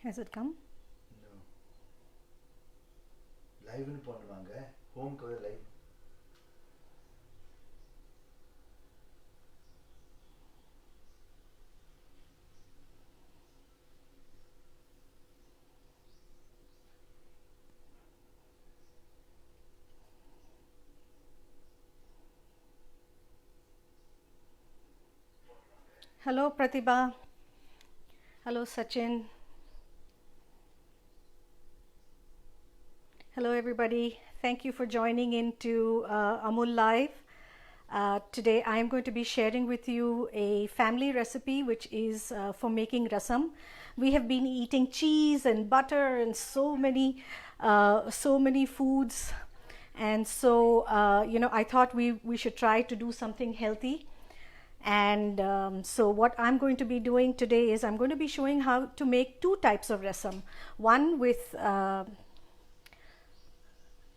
Has it come? No. Live nu பண்ணுவாங்க home ku live. Hello Pratibha. Hello Sachin. Hello everybody. Thank you for joining into Amul Live. Today I am going to be sharing with you a family recipe which is for making rasam. We have been eating cheese and butter and so many foods, and so I thought we should try to do something healthy. And so what I'm going to be doing today is I'm going to be showing how to make two types of rasam. One with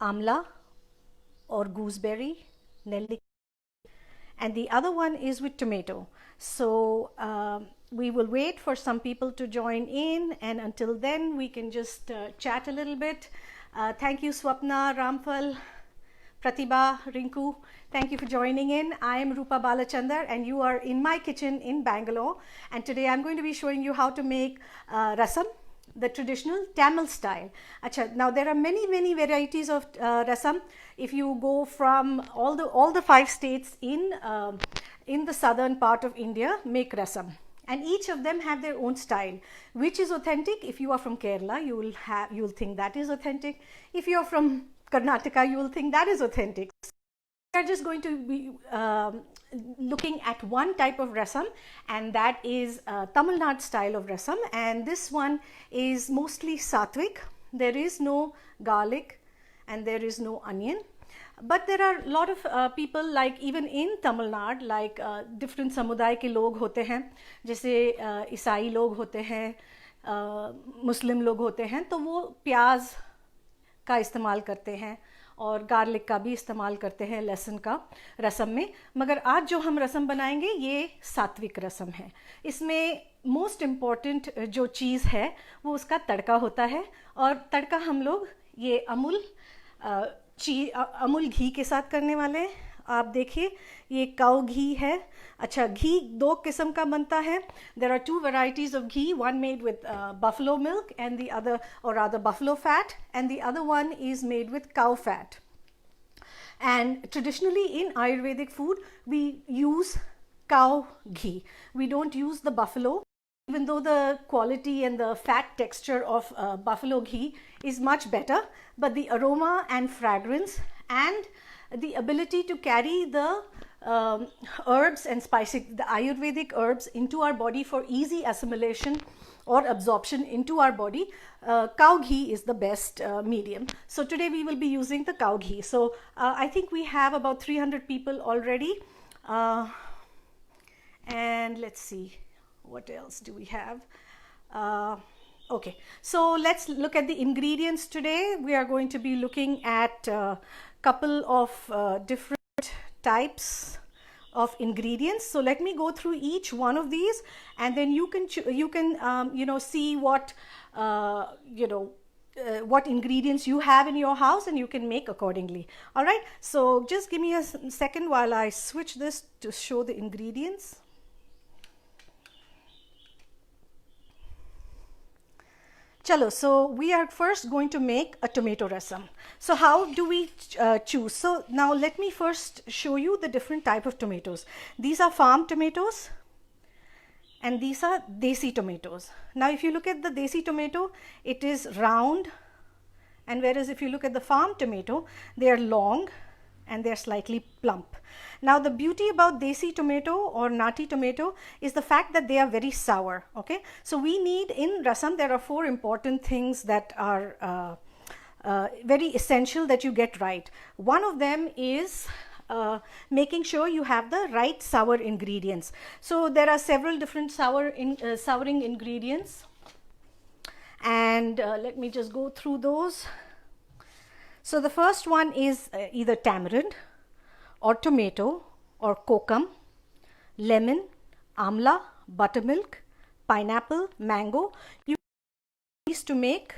amla or gooseberry, nelli, and the other one is with tomato. So we will wait for some people to join in, and until then we can just chat a little bit. Thank you Swapna, Rampal, Pratibha, Rinku. Thank you for joining in. I am Rupa Balachandar and you are in my kitchen in Bangalore, and today I'm going to be showing you how to make rasam, the traditional Tamil style. Achha, now there are many varieties of rasam. If you go from all the 5 states in the southern part of India make rasam, and each of them have their own style. Which is authentic? If you are from Kerala, you will think that is authentic. If you are from Karnataka, you will think that is authentic. We are just going to be looking at one type of rasam, and that is Tamilnad style of rasam, and this one is mostly sattvic. There is no garlic and there is no onion, but there are a lot of people, like even in Tamil Nadu, like different समुदाय के लोग होते हैं, जैसे ईसाई लोग होते हैं, मुस्लिम लोग होते हैं, तो वो प्याज का इस्तेमाल करते हैं और गार्लिक का भी इस्तेमाल करते हैं, लहसुन का रसम में. मगर आज जो हम रसम बनाएंगे ये सात्विक रसम है. इसमें मोस्ट इम्पॉर्टेंट जो चीज़ है वो उसका तड़का होता है, और तड़का हम लोग ये अमूल घी के साथ करने वाले हैं. आप देखिए ये काऊ घी है. अच्छा, घी 2 किस्म का बनता है. There are 2 varieties of ghee, one made with buffalo milk and the other, or rather buffalo fat, and the other one is made with cow fat. And traditionally in Ayurvedic food we use cow ghee. We don't use the buffalo, even though the quality and the fat texture of buffalo ghee is much better, but the aroma and fragrance and the ability to carry the herbs and spices, the Ayurvedic herbs, into our body for easy assimilation or absorption into our body, cow ghee is the best medium. So today we will be using the cow ghee. So I think we have about 300 people already, and let's see what else do we have. Okay, so let's look at the ingredients today. We are going to be looking at a couple of different types of ingredients. So let me go through each one of these, and then you can see what what ingredients you have in your house, and you can make accordingly. All right, so just give me a second while I switch this to show the ingredients. Chalo, so we are first going to make a tomato rasam. So how do we choose? So now let me first show you the different type of tomatoes. These are farm tomatoes and these are desi tomatoes. Now if you look at the desi tomato, it is round, and whereas if you look at the farm tomato, they are long and they are slightly plump. Now the beauty about desi tomato or nati tomato is the fact that they are very sour. Okay, so we need in rasam, there are 4 important things that are very essential that you get right. One of them is making sure you have the right sour ingredients. So there are several different souring ingredients, and let me just go through those. So the first one is either tamarind or tomato or kokum, lemon, amla, buttermilk, pineapple, mango. You is to make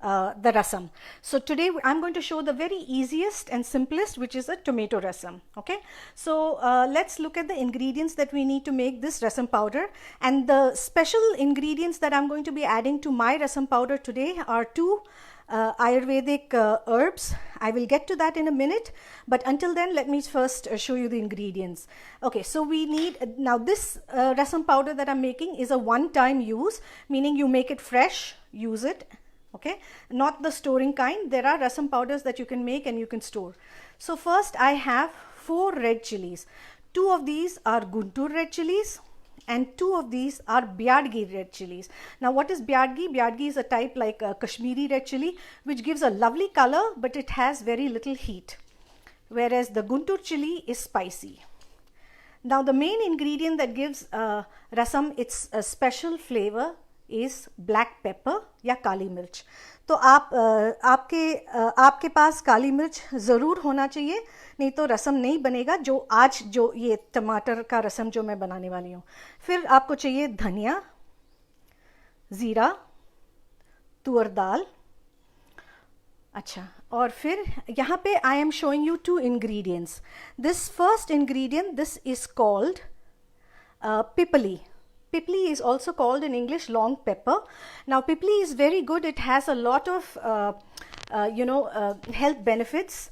the rasam. So today I'm going to show the very easiest and simplest, which is a tomato rasam. Okay, so let's look at the ingredients that we need to make this rasam powder. And the special ingredients that I'm going to be adding to my rasam powder today are two Ayurvedic herbs. I will get to that in a minute, but until then let me first show you the ingredients. Okay, so we need, now this rasam powder that I'm making is a one-time use, meaning you make it fresh, use it. Okay, not the storing kind. There are rasam powders that you can make and you can store. So first I have 4 red chilies. 2 of these are Guntur red chilies and 2 of these are Byadgi red chilies. Now what is Byadgi? Byadgi is a type like a Kashmiri red chili which gives a lovely color, but it has very little heat, whereas the Guntur chili is spicy. Now the main ingredient that gives rasam its a special flavor is black pepper या काली मिर्च. तो आपके पास काली मिर्च ज़रूर होना चाहिए, नहीं तो रसम नहीं बनेगा. जो ये टमाटर का रसम जो मैं बनाने वाली हूँ. फिर आपको चाहिए धनिया, ज़ीरा, तुअर दाल. अच्छा, और फिर यहाँ पे I am showing you 2 ingredients. This first ingredient, this is called Pipali. Pipali is also called in English long pepper. Now Pipali is very good. It has a lot of health benefits.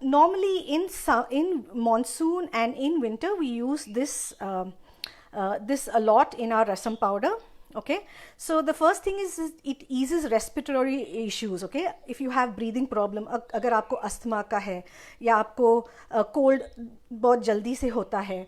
Normally in monsoon and in winter we use this a lot in our rasam powder. Okay, so the first thing is it eases respiratory issues. Okay, if you have breathing problem, अगर आपको asthma का है या आपको cold बहुत जल्दी से होता है,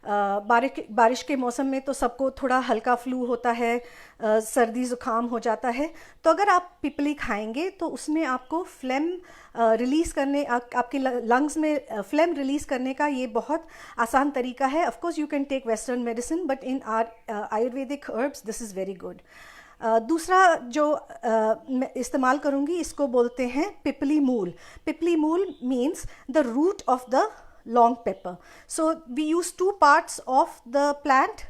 बारिश के मौसम में तो सबको थोड़ा हल्का फ्लू होता है, सर्दी ज़ुकाम हो जाता है, तो अगर आप पिपली खाएंगे तो उसमें आपको फ्लेम रिलीज़ करने, आपके लंग्स में फ्लेम रिलीज़ करने का ये बहुत आसान तरीका है. Of course you can take western medicine, but in our ayurvedic herbs this is very good. दूसरा जो मैं इस्तेमाल करूँगी, इसको बोलते हैं pippali mool. Pippali mool means the root of the long pepper. So we use 2 parts of the plant.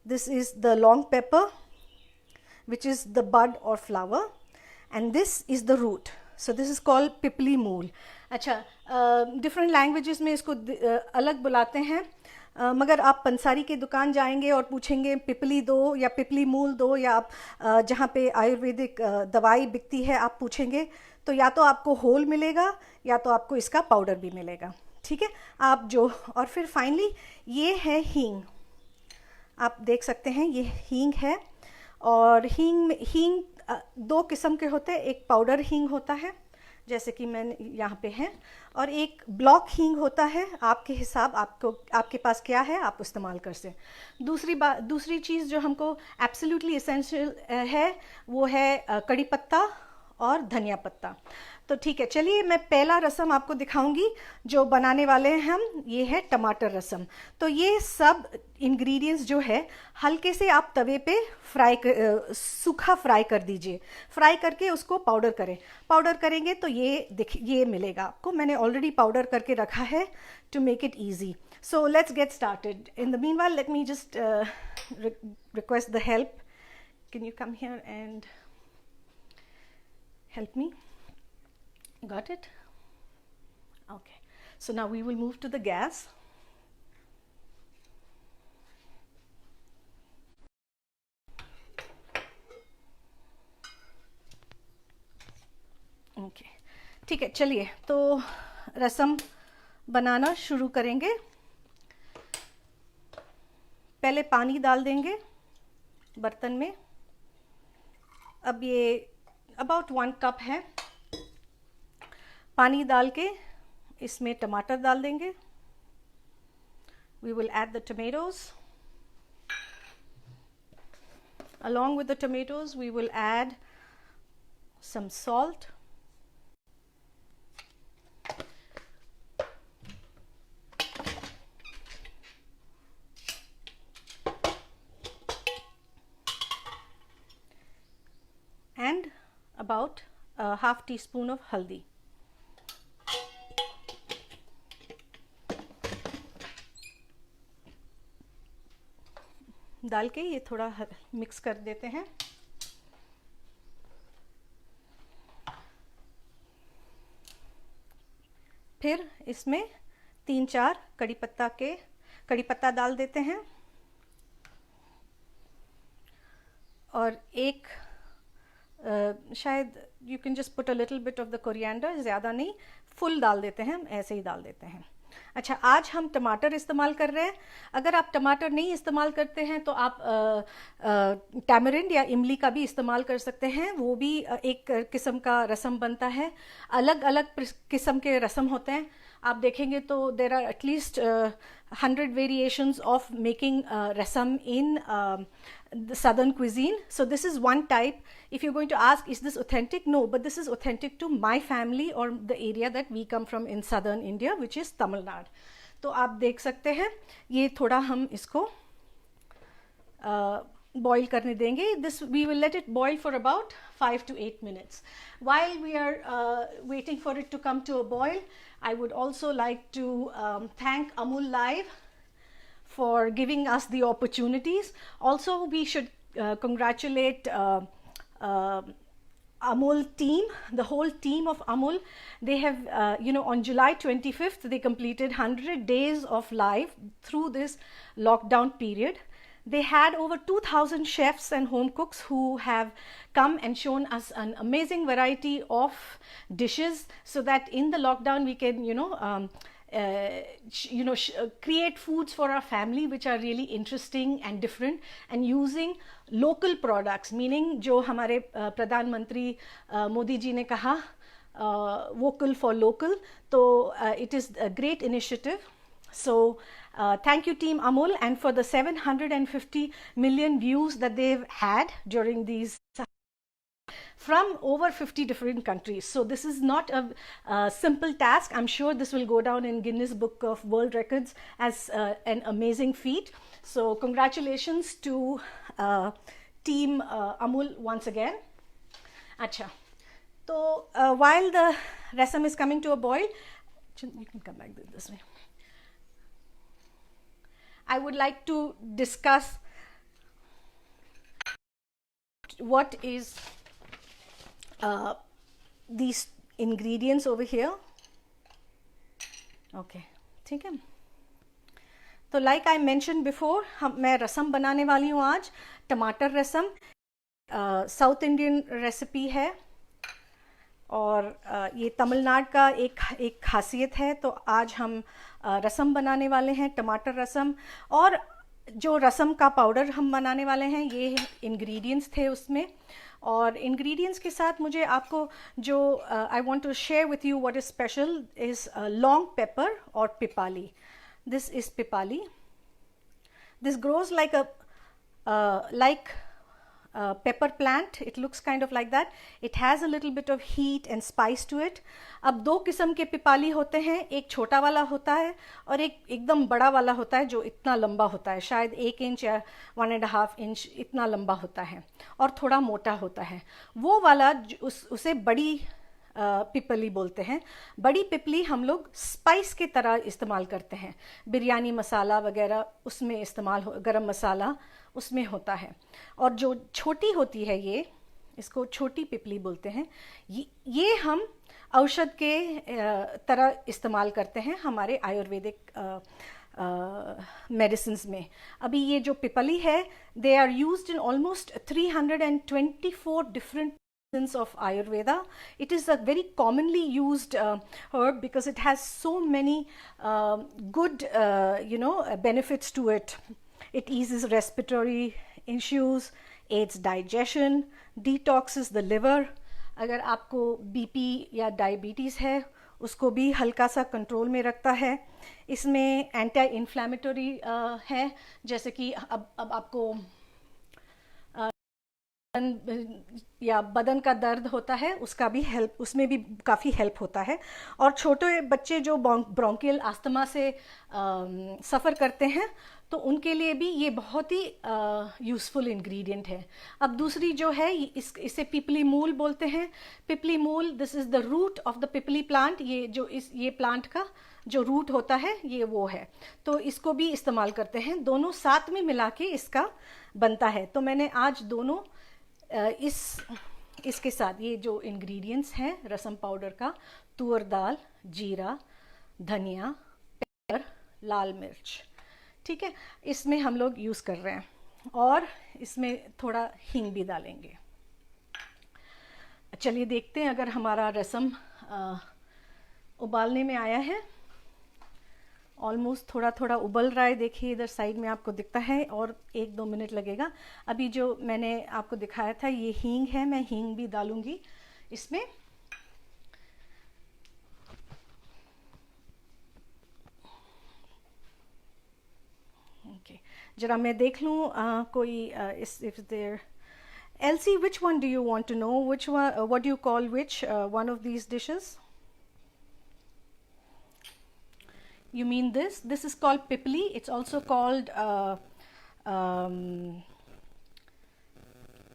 This is the long pepper, which is the bud or flower, and this is the root. So this is called pipli mool. अच्छा, different languages में इसको अलग बुलाते हैं, मगर आप पंसारी के दुकान जाएंगे और पूछेंगे पिपली दो या पिपली मूल दो, या आप जहाँ पे आयुर्वेदिक दवाई बिकती है आप पूछेंगे, तो या तो आपको होल मिलेगा या तो आपको इसका पाउडर भी मिलेगा. ठीक है, आप जो, और फिर फाइनली ये है हींग. आप देख सकते हैं ये हींग है, और हींग 2 किस्म के होते हैं. एक पाउडर हींग होता है जैसे कि मैंने यहाँ पे है, और एक ब्लॉक हींग होता है. आपके हिसाब, आपके पास क्या है आप इस्तेमाल कर से. दूसरी चीज़ जो हमको एब्सोल्युटली एसेंशियल है वो है कड़ी पत्ता और धनिया पत्ता. तो ठीक है, चलिए मैं पहला रसम आपको दिखाऊंगी जो बनाने वाले हैं हम. ये है टमाटर रसम. तो ये सब इंग्रेडिएंट्स जो है हल्के से आप तवे पे सूखा फ्राई कर दीजिए. फ्राई करके उसको पाउडर करें. पाउडर करेंगे तो ये मिलेगा आपको. मैंने ऑलरेडी पाउडर करके रखा है to make it easy. So let's get started. In the meanwhile let me just request the help. Can you come here and help me? Got it? Okay, so now we will move to the gas. Okay, ठीक है, चलिए तो रसम बनाना शुरू करेंगे. पहले पानी डाल देंगे बर्तन में. अब ये अबाउट 1 कप है. पानी डाल के इसमें टमाटर डाल देंगे. We will add the tomatoes. Along with the tomatoes, we will add some salt. And about a half teaspoon of haldi. डाल के ये थोड़ा मिक्स कर देते हैं. फिर इसमें 3-4 कड़ी पत्ता डाल देते हैं और एक शायद you can just put a little bit of the coriander, ज़्यादा नहीं, फुल डाल देते हैं, ऐसे ही डाल देते हैं। अच्छा, आज हम टमाटर इस्तेमाल कर रहे हैं। अगर आप टमाटर नहीं इस्तेमाल करते हैं तो आप टैमरिंड या इमली का भी इस्तेमाल कर सकते हैं, वो भी एक किस्म का रसम बनता है। अलग अलग किस्म के रसम होते हैं, आप देखेंगे तो there are at least 100 variations of making rasam in the southern cuisine. So this is one type. If you're going to ask, is this authentic? No, but this is authentic to my family or the area that we come from in southern India, which is Tamilnad. तो आप देख सकते हैं, ये थोड़ा हम इसको boil करने देंगे. This we will let it boil for about 5 to 8 minutes. While we are waiting for it to come to a boil, I would also like to thank Amul Live for giving us the opportunities. Also, we should congratulate Amul team, the whole team of Amul. They have, on July 25th, they completed 100 days of live through this lockdown period. They had over 2,000 chefs and home cooks who have come and shown us an amazing variety of dishes, so that in the lockdown we can, create foods for our family which are really interesting and different, and using local products, meaning जो हमारे प्रधानमंत्री मोदी जी ने कहा vocal for local, तो it is a great initiative. So thank you team Amul, and for the 750 million views that they've had during these from over 50 different countries. So this is not a simple task. I'm sure this will go down in Guinness Book of World Records as an amazing feat. So congratulations to team Amul once again. Acha, so while the rasam is coming to a boil, you can come back this way. I would like to discuss what is these ingredients over here. Okay, ठीक है. तो like I mentioned before, मैं रसम बनाने वाली हूँ आज, टमाटर रसम. South Indian recipe है और ये तमिलनाडु का एक खासियत है. तो आज हम रसम बनाने वाले हैं, टमाटर रसम. और जो रसम का पाउडर हम बनाने वाले हैं, ये इंग्रेडिएंट्स थे उसमें. और इंग्रेडिएंट्स के साथ मुझे आपको जो I want to share with you what is special is long pepper और pippali. This is pippali. This grows like pepper plant. It looks kind of like that. It has a little bit of heat and spice to it. अब दो किस्म के पिपाली होते हैं, एक छोटा वाला होता है और एक एकदम बड़ा वाला होता है जो इतना लंबा होता है, शायद 1 इंच या 1.5 इंच इतना लंबा होता है और थोड़ा मोटा होता है. वो वाला उसे बड़ी पिपली बोलते हैं. बड़ी पिपली हम लोग स्पाइस के तरह इस्तेमाल करते हैं, बिरयानी मसाला वगैरह उसमें इस्तेमाल गरम मसाला उसमें होता है. और जो छोटी होती है, ये इसको छोटी पिपली बोलते हैं. ये हम औषध के तरह इस्तेमाल करते हैं हमारे आयुर्वेदिक मेडिसिन्स में. अभी ये जो पिपली है, they are used in almost 324 different of Ayurveda. It is a very commonly used herb because it has so many good benefits to it. It eases respiratory issues, aids digestion, detoxes the liver. अगर आपको BP या diabetes है उसको भी हल्का सा control में रखता है. इसमें एंटी इन्फ्लेमेटरी है, जैसे कि अब आपको या बदन का दर्द होता है, उसका भी हेल्प, उसमें भी काफ़ी हेल्प होता है. और छोटे बच्चे जो ब्रोंकियल अस्थमा से सफ़र करते हैं, तो उनके लिए भी ये बहुत ही यूज़फुल इंग्रेडिएंट है. अब दूसरी जो है, इसे पिपली मूल बोलते हैं. Pippali mool, this is the root of the pippali plant. ये प्लांट का जो रूट होता है, ये वो है. तो इसको भी इस्तेमाल करते हैं. दोनों साथ में मिला के इसका बनता है. तो मैंने आज दोनों इसके साथ ये जो इंग्रेडिएंट्स हैं रसम पाउडर का, तुअर दाल, जीरा, धनिया, पेपर, लाल मिर्च, ठीक है, इसमें हम लोग यूज़ कर रहे हैं, और इसमें थोड़ा हींग भी डालेंगे। चलिए देखते हैं अगर हमारा रसम उबालने में आया है। ऑलमोस्ट थोड़ा थोड़ा उबल रहा है, देखिए इधर साइड में आपको दिखता है, और 1-2 मिनट लगेगा। अभी जो मैंने आपको दिखाया था ये हींग है, मैं हींग भी डालूंगी इसमें। ओके, जरा मैं देख लूँ कोई if there Elsie, which one do you want to know? Which one, what do you call which one of these dishes? You mean this? This is called Pipali. It's also called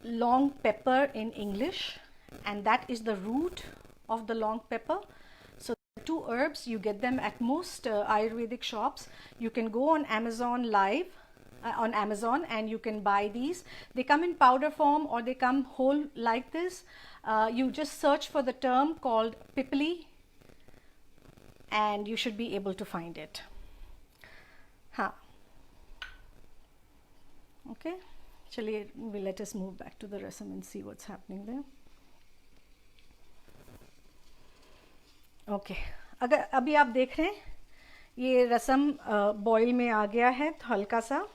long pepper in English, and that is the root of the long pepper. So two herbs, you get them at most Ayurvedic shops. You can go on Amazon Live. On Amazon, and you can buy these. They come in powder form or they come whole like this. You just search for the term called Pipali and you should be able to find it. Okay, chaliye, let us move back to the rasam and see what's happening there. Okay, अगर अभी आप देख रहे हैं ये रसम boil में आ गया है हल्का सा।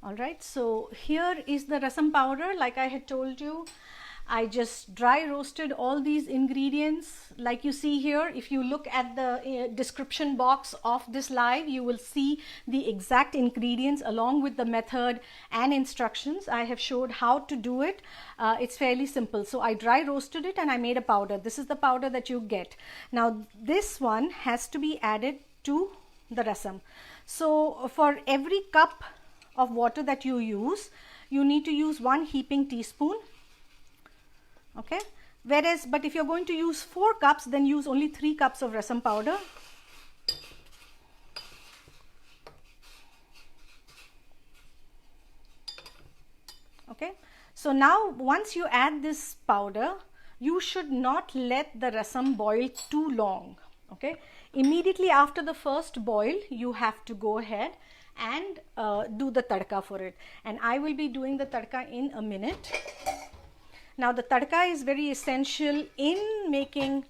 All right, so here is the rasam powder. Like I had told you, I just dry roasted all these ingredients. Like you see here, if you look at the description box of this live, you will see the exact ingredients along with the method and instructions. I have showed how to do it. It's fairly simple. So I dry roasted it and I made a powder. This is the powder that you get. Now this one has to be added to the rasam. So for every cup of water that you use, you need to use 1 heaping teaspoon. Okay, whereas but if you're going to use 4 cups, then use only 3 cups of rasam powder. Okay, so now once you add this powder, you should not let the rasam boil too long. Okay, immediately after the first boil, you have to go ahead and do the tadka for it, and I will be doing the tadka in a minute. Now the tadka is very essential in making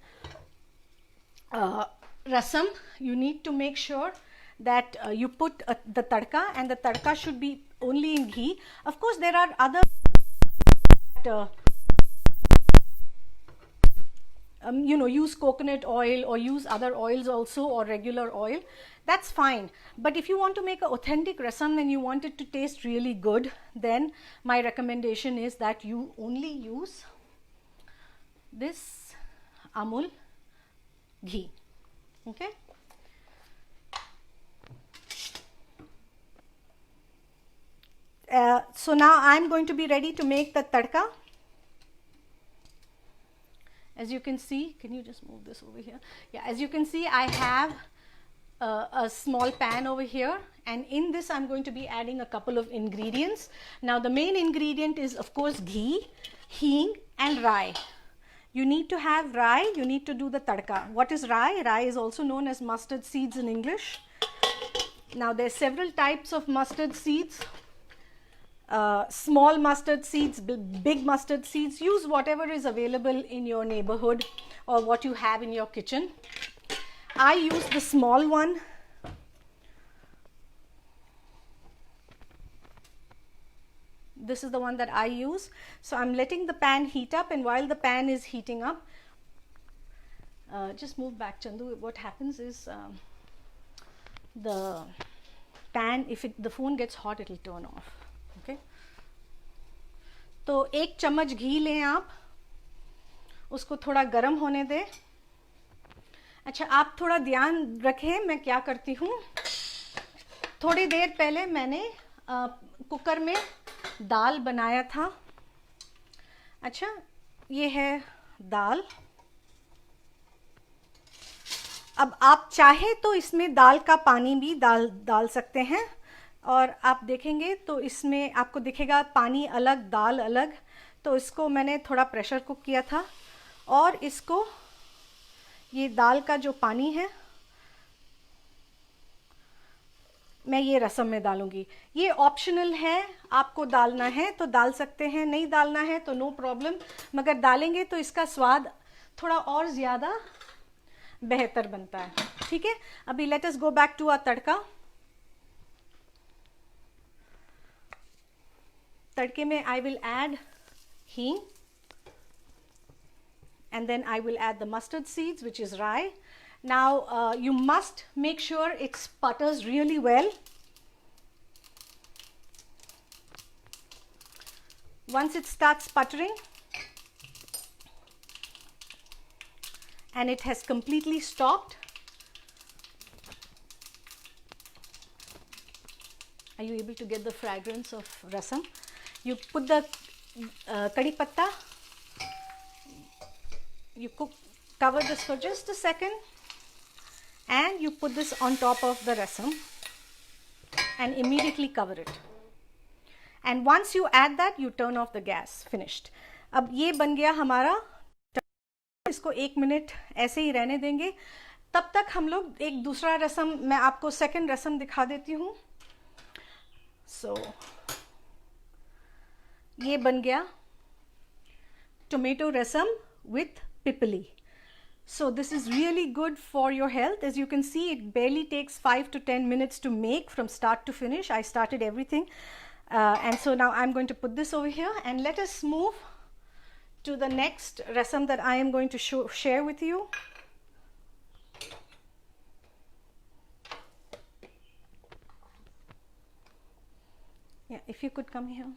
rasam. You need to make sure that you put the tadka, and the tadka should be only in ghee. Of course there are other use coconut oil or use other oils also, or regular oil. That's fine, but if you want to make an authentic rasam and you want it to taste really good, then my recommendation is that you only use this Amul ghee. Okay, so now I'm going to be ready to make the tadka. As you can see, can you just move this over here? Yeah, as you can see, I have a small pan over here, and in this I'm going to be adding a couple of ingredients. Now the main ingredient is of course ghee, hing and rye. You need to have rye, you need to do the tadka. What is rye? Rye is also known as mustard seeds in English. Now there are several types of mustard seeds. Small mustard seeds, big mustard seeds. Use whatever is available in your neighborhood or what you have in your kitchen. I use the small one. This is the one that I use. So I'm letting the pan heat up, and while the pan is heating up, just move back, Chandu. What happens is the pan, if the phone gets hot, it will turn off. Okay, तो 1 चम्मच घी लें आप, उसको थोड़ा गर्म होने दें। अच्छा, आप थोड़ा ध्यान रखें मैं क्या करती हूँ। थोड़ी देर पहले मैंने कुकर में दाल बनाया था। अच्छा, ये है दाल, अब आप चाहे तो इसमें दाल का पानी भी डाल सकते हैं, और आप देखेंगे तो इसमें आपको दिखेगा पानी अलग दाल अलग। तो इसको मैंने थोड़ा प्रेशर कुक किया था, और इसको ये दाल का जो पानी है मैं ये रसम में डालूंगी। ये ऑप्शनल है, आपको डालना है तो डाल सकते हैं, नहीं डालना है तो नो प्रॉब्लम, मगर डालेंगे तो इसका स्वाद थोड़ा और ज़्यादा बेहतर बनता है। ठीक है, अभी let us go back to our tadka. तड़के में I will add hing, and then I will add the mustard seeds, which is rye. Now you must make sure it sputters really well. Once it starts sputtering and it has completely stopped, are you able to get the fragrance of rasam? You put the kadi patta, you cover this for just a second, and you put this on top of the rasam and immediately cover it. And once you add that, you turn off the gas. Finished. अब ये बन गया हमारा। इसको 1 minute ऐसे ही रहने देंगे। तब तक हम लोग एक दूसरा रसम, मैं आपको सेकंड रसम दिखा देती हूँ। सो ये बन गया tomato rasam with Pipali. So this is really good for your health. As you can see, it barely takes 5 to 10 minutes to make from start to finish. I started everything, and so now I'm going to put this over here, and let us move to the next rasam that I am going to share with you. Yeah, if you could come here.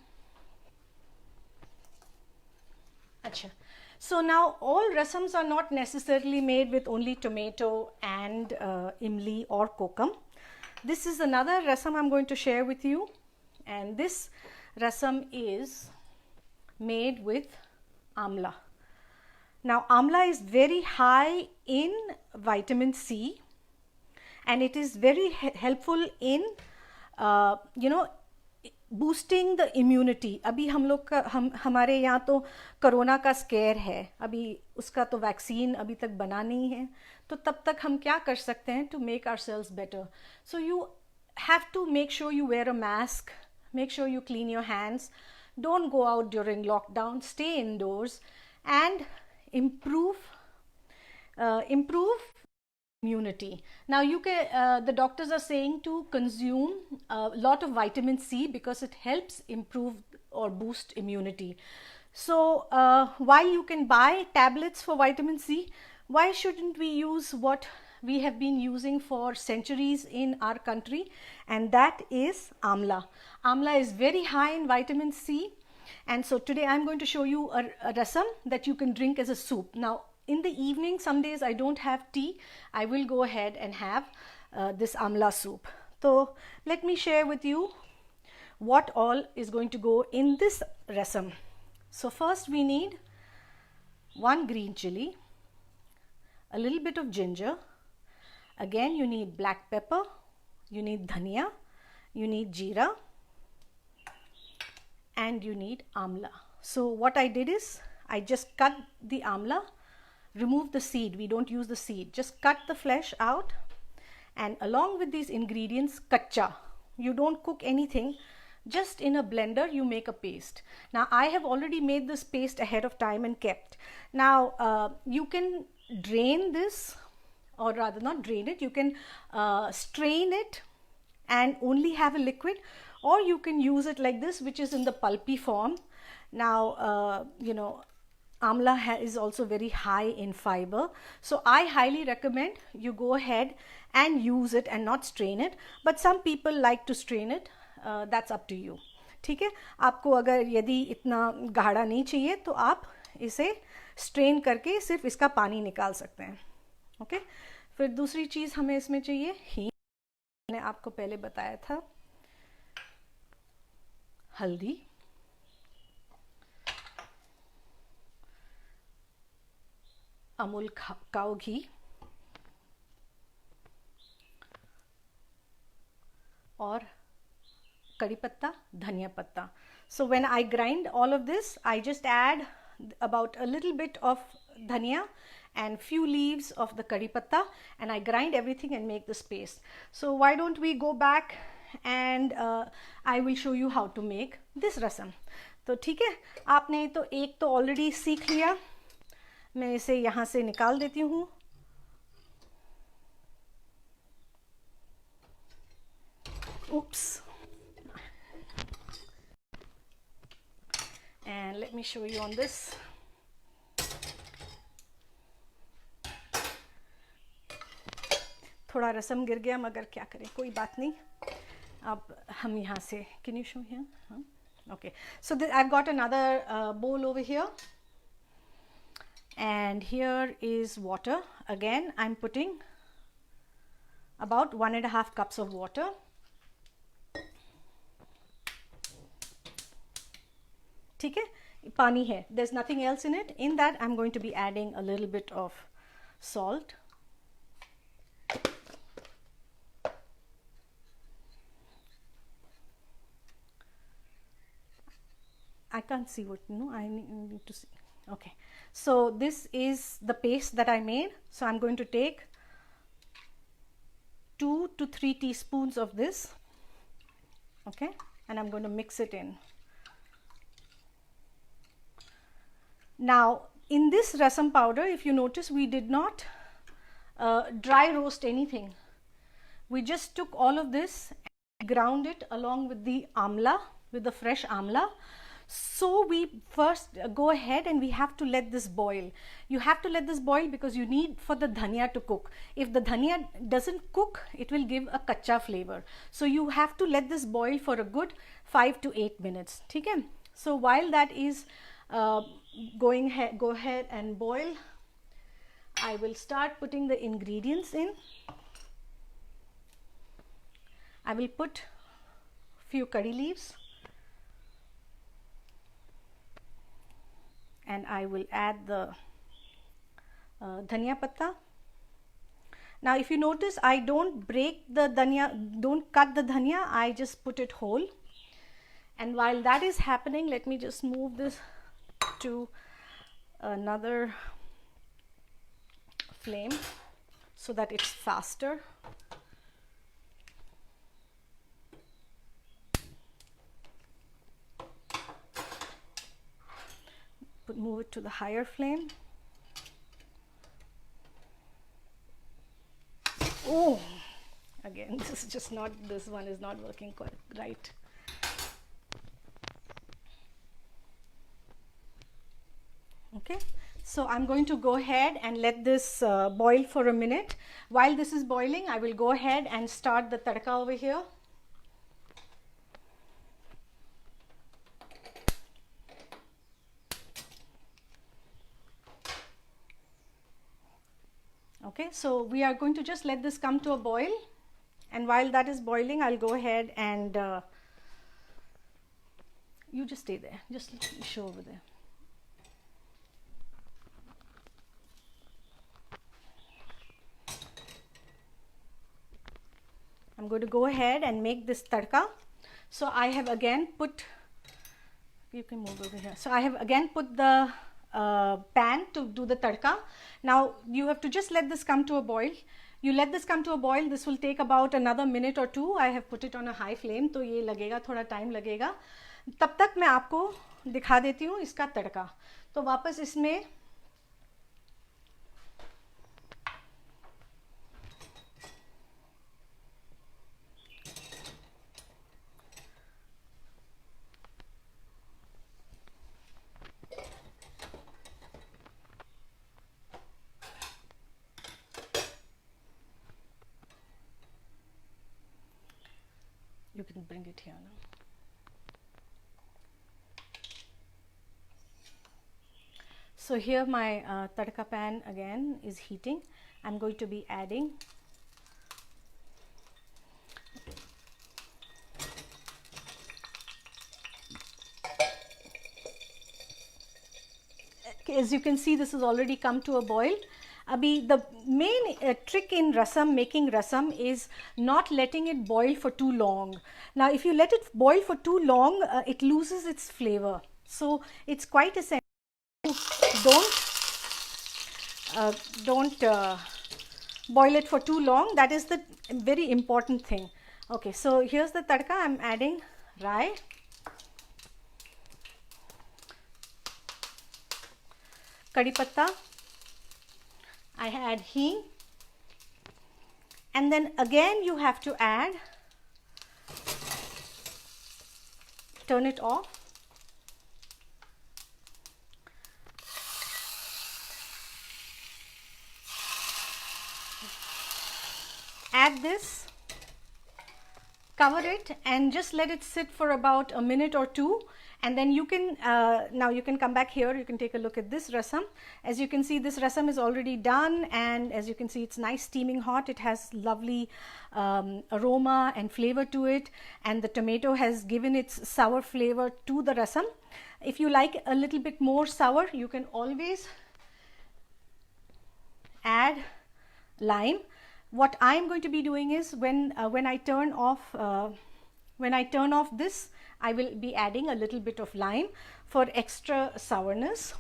Acha. So now all rasams are not necessarily made with only tomato and imli or kokum. This is another rasam I'm going to share with you, and this rasam is made with amla. Now amla is very high in vitamin C, and it is very helpful in boosting the immunity. अभी हम लोग का हमारे यहाँ तो corona का square है, अभी उसका तो वैक्सीन अभी तक बना नहीं है, तो तब तक हम क्या कर सकते हैं to make ourselves better? So you have to make sure you wear a mask, make sure you clean your hands, don't go out during lockdown, stay indoors, and improve immunity. Now you can the doctors are saying to consume a lot of vitamin C because it helps improve or boost immunity. So while you can buy tablets for vitamin C, why shouldn't we use what we have been using for centuries in our country, and that is amla. Amla is very high in vitamin C, and so today I'm going to show you a rasam that you can drink as a soup. Now in the evening, some days I don't have tea, I will go ahead and have this amla soup. So let me share with you what all is going to go in this rasam. So first we need 1 green chili, a little bit of ginger, again you need black pepper, you need dhania, you need jeera, and you need amla. So what I did is I just cut the amla, remove the seed, we don't use the seed, just cut the flesh out, and along with these ingredients, kacha, you don't cook anything, just in a blender you make a paste. Now I have already made this paste ahead of time and kept. Now you can drain this, or rather not drain it, you can strain it and only have a liquid, or you can use it like this, which is in the pulpy form. Now amla is also very high in fiber, so I highly recommend you go ahead and use it and not strain it, but some people like to strain it, that's up to you. ठीक है, आपको अगर यदि इतना गाढ़ा नहीं चाहिए तो आप इसे स्ट्रेन करके सिर्फ इसका पानी निकाल सकते हैं। ओके, फिर दूसरी चीज़ हमें इसमें चाहिए हींग, मैंने आपको पहले बताया था, हल्दी, अमूल काऊ घी, और कड़ी पत्ता, धनिया पत्ता. So when I grind all of this, I just add about a little bit of dhania and few leaves of the kari patta, and I grind everything and make this paste. So why don't we go back and I will show you how to make this rasam. तो ठीक है, आपने तो एक तो already सीख लिया. मैं इसे यहाँ से निकाल देती हूँ. Oops. And let me show you on this. थोड़ा रसम गिर गया, मगर क्या करें, कोई बात नहीं. अब हम यहाँ से, can you show here? Okay, so I've got another bowl over here, and here is water. Again, I'm putting about 1.5 cups of water. ठीक है, पानी है, there's nothing else in it. In that I'm going to be adding a little bit of salt. I can't see what, no, I need to see. Okay, so this is the paste that I made. So I'm going to take 2 to 3 teaspoons of this, okay, and I'm going to mix it in. Now in this rasam powder, if you notice, we did not dry roast anything. We just took all of this and ground it along with the amla, with the fresh amla. So we first go ahead and we have to let this boil. You have to let this boil because you need for the dhania to cook. If the dhania doesn't cook, it will give a kacha flavor. So you have to let this boil for a good 5 to 8 minutes. Okay? So while that is go ahead and boil, I will start putting the ingredients in. I will put few curry leaves, and I will add the dhania patta. Now if you notice, I don't break the dhania, don't cut the dhania, I just put it whole. And while that is happening, let me just move this to another flame so that it's faster. Move it to the higher flame. Oh, again, this is just not, this one is not working quite right. Okay, so I'm going to go ahead and let this boil for a minute. While this is boiling, I will go ahead and start the tadka over here. Okay, so we are going to just let this come to a boil, and while that is boiling, I'll go ahead and you just stay there, just show over there. I'm going to go ahead and make this tadka. So I have again put, you can move over here. So I have again put the pan to do the tadka. Now you have to just let this come to a boil. You let this come to a boil. This will take about another minute or two. I have put it on a high flame, तो ये लगेगा, थोड़ा time लगेगा. तब तक मैं आपको दिखा देती हूँ इसका तड़का. तो वापस इसमें you can bring it here now. So here my tadka pan again is heating. I'm going to be adding as you can see, this has already come to a boil. Abhi, the main trick in rasam, making rasam, is not letting it boil for too long. Now, if you let it boil for too long, it loses its flavor. So it's quite essential. Don't don't boil it for too long. That is the very important thing. Okay, so here's the tadka. I'm adding rai, kadi patta, I add hing, and then again you have to add, turn it off, add this, cover it, and just let it sit for about a minute or two, and then you can now you can come back here. You can take a look at this rasam. As you can see, this rasam is already done, and as you can see, it's nice steaming hot. It has lovely aroma and flavor to it, and the tomato has given its sour flavor to the rasam. If you like a little bit more sour, you can always add lime. What I am going to be doing is when I turn off this, I will be adding a little bit of lime for extra sourness.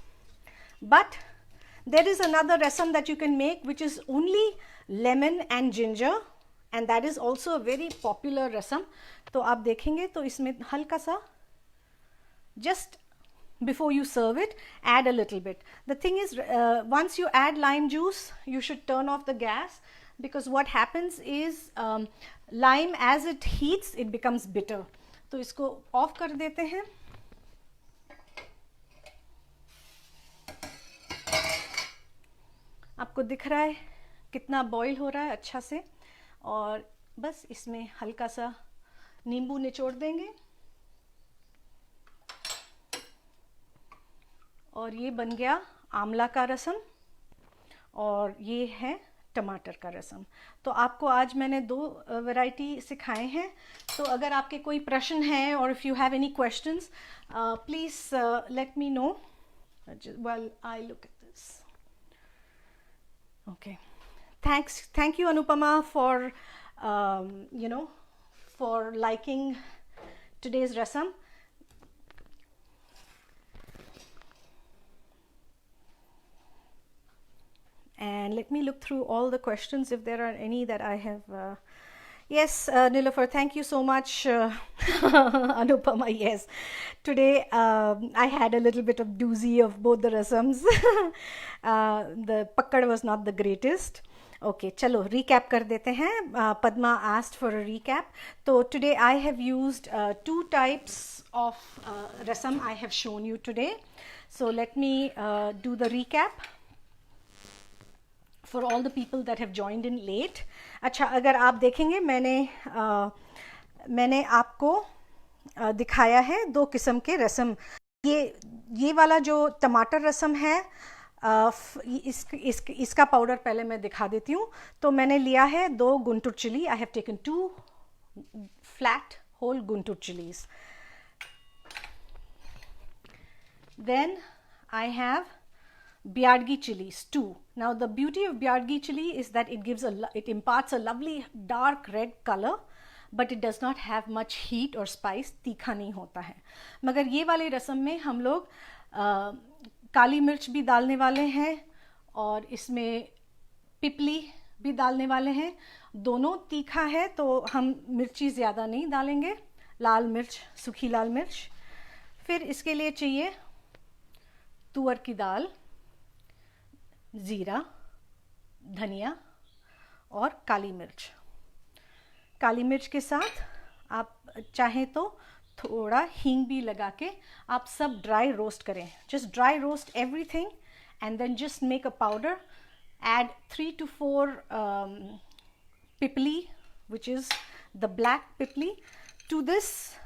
But there is another rasam that you can make, which is only lemon and ginger, and that is also a very popular rasam. तो आप देखेंगे तो इसमें हल्का सा, just before you serve it, add a little bit. The thing is, once you add lime juice, you should turn off the gas, because what happens is lime, as it heats, it becomes bitter. तो इसको of कर देते हैं. आपको दिख रहा है कितना बॉईल हो रहा है अच्छा से, और बस इसमें हल्का सा नींबू निचोड़ देंगे, और ये बन गया आंवला का रसम, और ये है टमाटर का रसम. तो आपको आज मैंने 2 वैरायटी सिखाए हैं. तो अगर आपके कोई प्रश्न हैं, और if you have any questions, please let me know while I look at this. Okay, thank you Anupama for for liking today's rasam. And let me look through all the questions if there are any that I have. Yes, Nilofer, thank you so much, Anupama. Yes, today I had a little bit of doozy of both the rasams. The pakkad was not the greatest. Okay, chalo recap kar dete hain. Padma asked for a recap. So today I have used 2 types of rasam I have shown you today. So let me do the recap for all the people that have joined in late. अच्छा, अगर आप देखेंगे, मैंने आपको दिखाया है 2 किस्म के रसम. ये वाला जो टमाटर रसम है, इसका पाउडर पहले मैं दिखा देती हूँ. तो मैंने लिया है 2 Guntur chilli. I have taken 2 flat whole guntur chilies. Then I have Byadgi chilies, 2. Now the beauty of Byadgi chili is that it imparts a lovely dark red color, but it does not have much heat or spice. तीखा नहीं होता है. मगर ये वाले रसम में हम लोग काली मिर्च भी डालने वाले हैं, और इसमें पिपली भी डालने वाले हैं. दोनों तीखा है, तो हम मिर्ची ज़्यादा नहीं डालेंगे. लाल मिर्च, सूखी लाल मिर्च. फिर इसके लिए चाहिए तुअर की दाल, ज़ीरा, धनिया और काली मिर्च. काली मिर्च के साथ आप चाहें तो थोड़ा हींग भी लगा के आप सब ड्राई रोस्ट करें. Just dry roast everything and then just make a powder. Add 3 to 4 pipali, which is the black pipali. To this,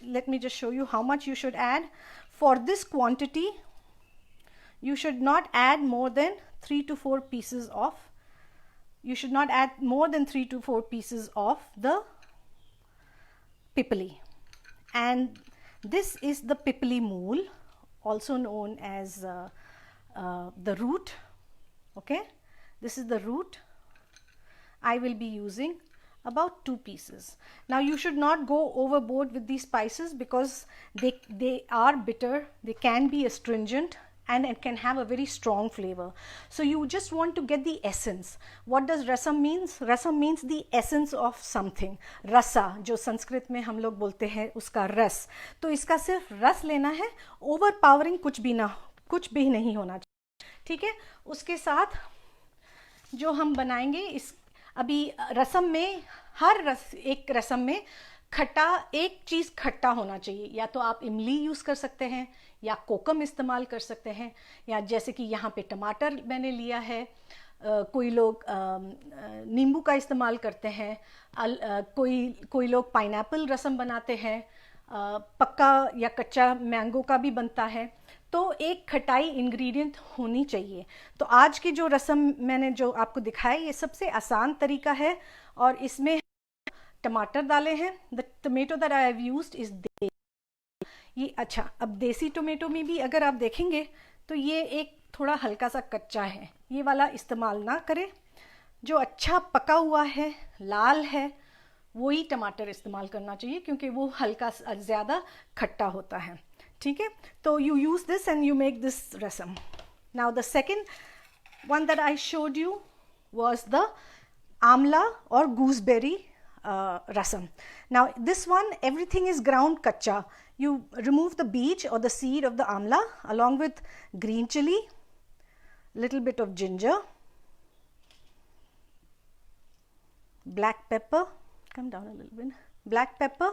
let me just show you how much you should add. For this quantity, you should not add more than 3 to 4 pieces of, you should not add more than 3 to 4 pieces of the pipali. And this is the pipali mool, also known as the root. Okay, This is the root. I will be using about 2 pieces. Now you should not go overboard with these spices because they are bitter, they can be astringent, and it can have a very strong flavor. So you just want to get the essence. What does rasam means? Rasam means the essence of something. Rasa, जो संस्कृत में हम लोग बोलते हैं उसका रस. तो इसका सिर्फ रस लेना है, overpowering कुछ भी नहीं होना चाहिए. ठीक है. उसके साथ जो हम बनाएंगे इस अभी रसम में एक रसम में खट्टा एक चीज़ खट्टा होना चाहिए. या तो आप इमली यूज़ कर सकते हैं या कोकम इस्तेमाल कर सकते हैं, या जैसे कि यहाँ पे टमाटर मैंने लिया है. कोई लोग नींबू का इस्तेमाल करते हैं. कोई लोग पाइनएप्पल रसम बनाते हैं. पक्का या कच्चा मैंगो का भी बनता है. तो एक खटाई इंग्रेडिएंट होनी चाहिए. तो आज की जो रसम मैंने जो आपको दिखाया ये सबसे आसान तरीका है और इसमें टमाटर डाले हैं. The tomato that I have used is देसी. ये अच्छा, अब देसी टोमेटो में भी अगर आप देखेंगे तो ये एक थोड़ा हल्का सा कच्चा है. ये वाला इस्तेमाल ना करें. जो अच्छा पका हुआ है, लाल है, वही टमाटर इस्तेमाल करना चाहिए क्योंकि वो हल्का ज़्यादा खट्टा होता है. ठीक है. तो you use this and you make this rasam. Now the second one that I showed you was the amla or gooseberry rasam. Now this one everything is ground kacha. You remove the beach or the seed of the amla along with green chili, little bit of ginger, black pepper, come down a little bit, black pepper,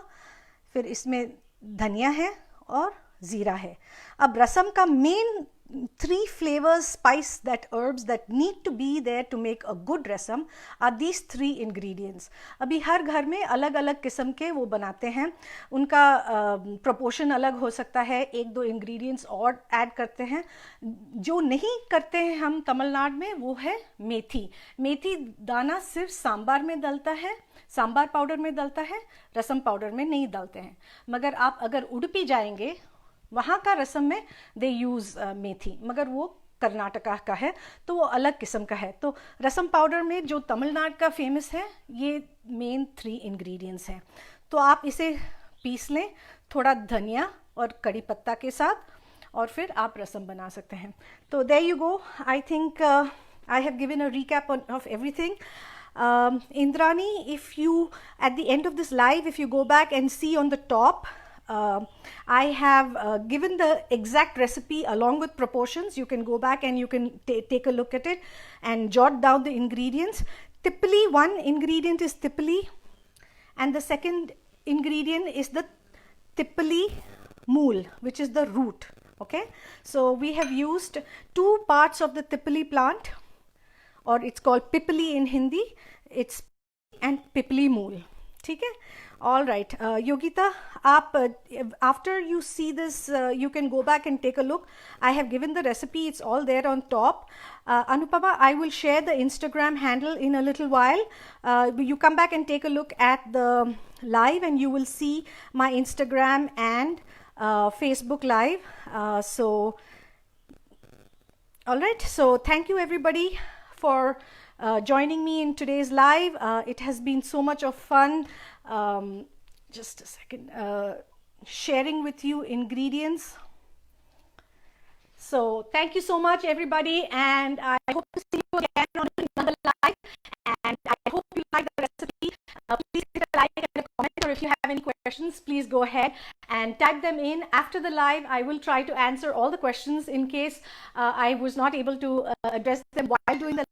फिर इसमें धनिया है और जीरा है. अब रसम का main 3 flavors, spice, that herbs that need to be there to make a good rasam are these 3 ingredients. अभी हर घर में अलग अलग किस्म के वो बनाते हैं. उनका proportion अलग हो सकता है. 1-2 ingredients और ऐड करते हैं. जो नहीं करते हैं हम तमिलनाडु में वो है मेथी. मेथी दाना सिर्फ सांबार में डलता है, सांबार पाउडर में डलता है, रसम पाउडर में नहीं डालते हैं. मगर आप अगर उडुपी जाएंगे वहाँ का रसम में दे यूज़ मेथी, मगर वो कर्नाटका का है तो वो अलग किस्म का है. तो रसम पाउडर में जो तमिलनाडु का फेमस है ये मेन 3 इंग्रेडिएंट्स हैं. तो आप इसे पीस लें थोड़ा धनिया और कड़ी पत्ता के साथ और फिर आप रसम बना सकते हैं. तो there you go. I think I have given a recap of everything. Indrani, if you at the end of this live, if you go back and see on the top, I have given the exact recipe along with proportions. You can go back and you can take a look at it and jot down the ingredients. Typically, one ingredient is Pipali and the second ingredient is the Pipali mool, which is the root. Okay, so we have used 2 parts of the Pipali plant, or it's called Pipali in Hindi. It's and Pipali mool. ठीक है. All right, Yogita, आप after you see this, you can go back and take a look. I have given the recipe; it's all there on top. Anupama, I will share the Instagram handle in a little while. You come back and take a look at the live, and you will see my Instagram and Facebook live. So, all right. So, thank you everybody for joining me in today's live. It has been so much of fun. Just a second, sharing with you ingredients. So thank you so much everybody, and I hope to see you again on another live, and I hope you like the recipe. Please hit a like and a comment, or if you have any questions, please go ahead and type them in. After the live, I will try to answer all the questions in case I was not able to address them while doing the